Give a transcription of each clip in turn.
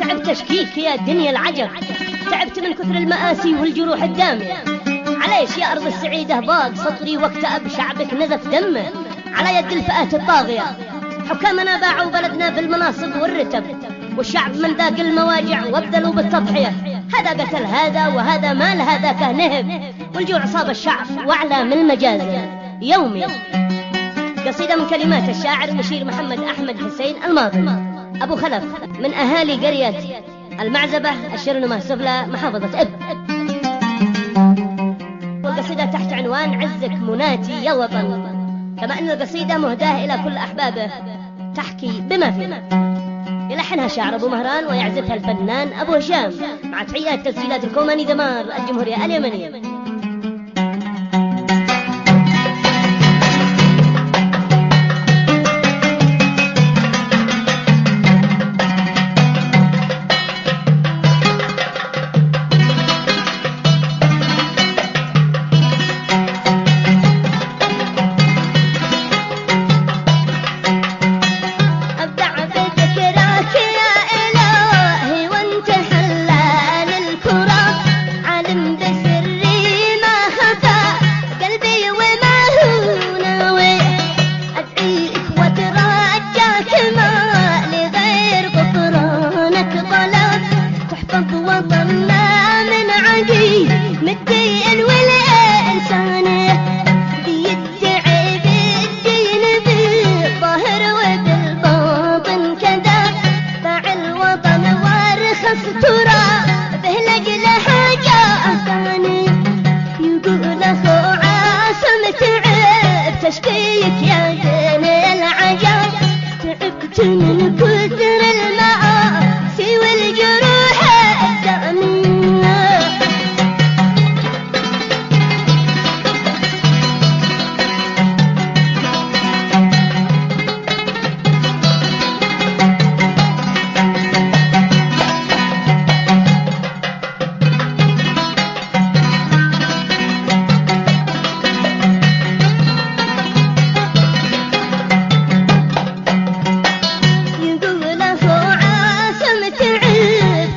تعب تشكيك يا دنيا العجب، تعبت من كثر المآسي والجروح الدامية. عليش يا أرض السعيدة ضاق سطري واكتئب شعبك نزف دمه، على يد الفئات الطاغية حكامنا باعوا بلدنا بالمناصب والرتب، والشعب من ذاق المواجع وابذلوا بالتضحية. هذا قتل هذا وهذا مال هذاك نهب، والجوع صاب الشعب وأعلى من المجازر يومي. قصيدة من كلمات الشاعر المشير محمد أحمد حسين الماضي أبو خلف من أهالي قرية المعزبة الشرنمة السفلى محافظة إب. والقصيدة تحت عنوان عزك مناتي يا وطن، كما أن القصيدة مهداة إلى كل أحبابه تحكي بما فيه. يلحنها شاعر أبو مهران ويعزفها الفنان أبو هشام، مع تحيات تسجيلات الكوماني دمار الجمهورية اليمنية.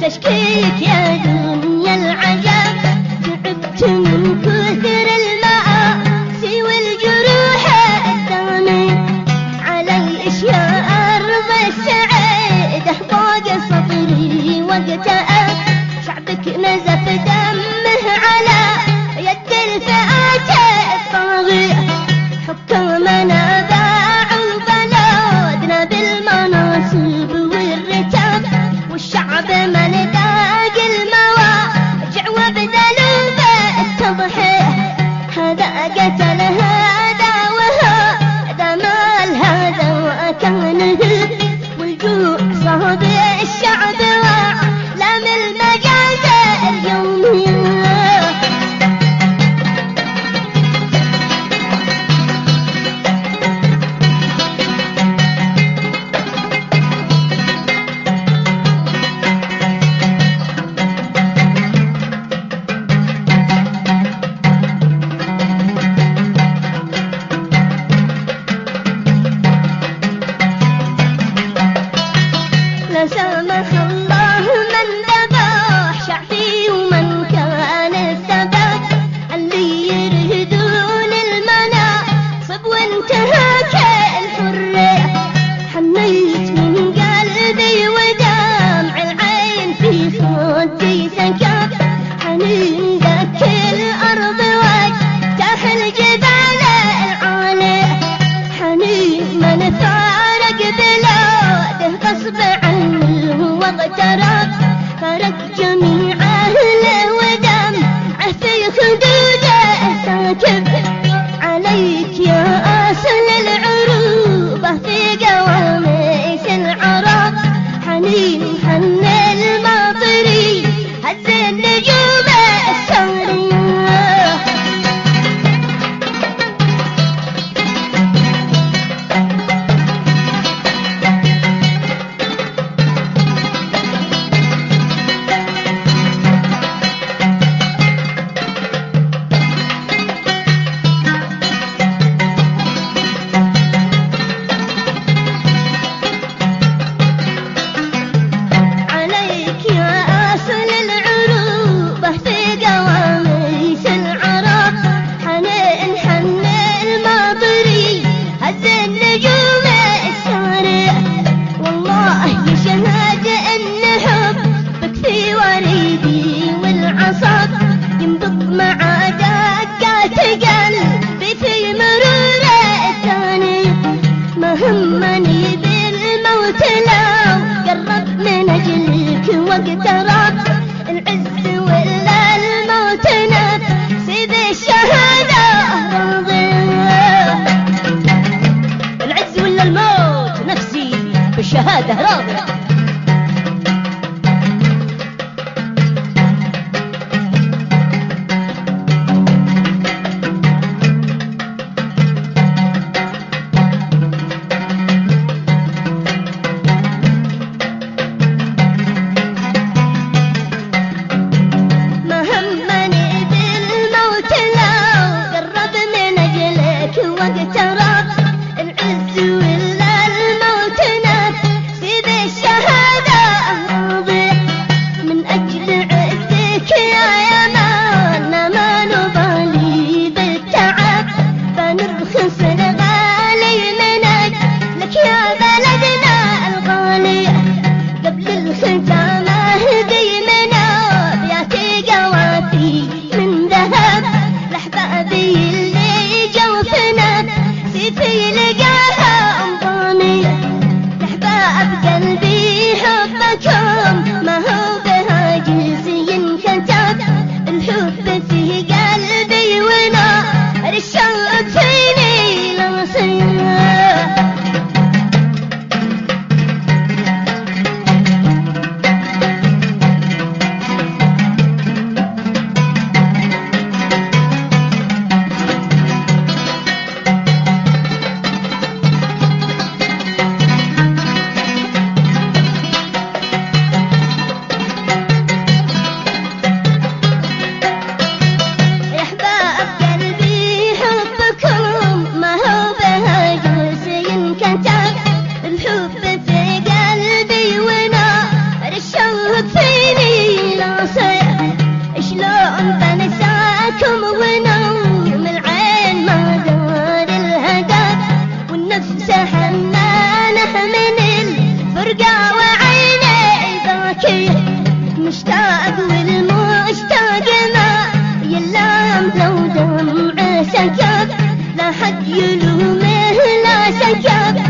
تشكيك يا دنيا العجب، تعبت من كثر المآسي والجروح الدامية. تشكيك يا دنيا العجب، تعبت من كثر المآسي والجروح الدامية. عليش يا أرض السعيدة فوق سطري واكتئب، شعبك نزف دمه على يد الفئات الطاغية. حكامنا باعوا بلدنا بالمناصب والرتب، والشعب من ذاق المواجع وابذلوا بالتضحية. هذا قتل هذا وهذا مال هذا وكان والجوع صاب الشعب وأعلى من المجازر يوميا. لا سامح الله من ذبح شعبي ومن كان السبب، اللي يرهدون المناصب وانتهك الحرية. حنيت من قلبي ودمع العين في خدي سكب، حنين ذاك الأرض واجتاح الجبال العالية. حنين من فارق بلاده غصب عنه بالشهادة راضية. مشتاق والمشتاق ما يلام لو دمع سكب لا حد يلومه لا سكب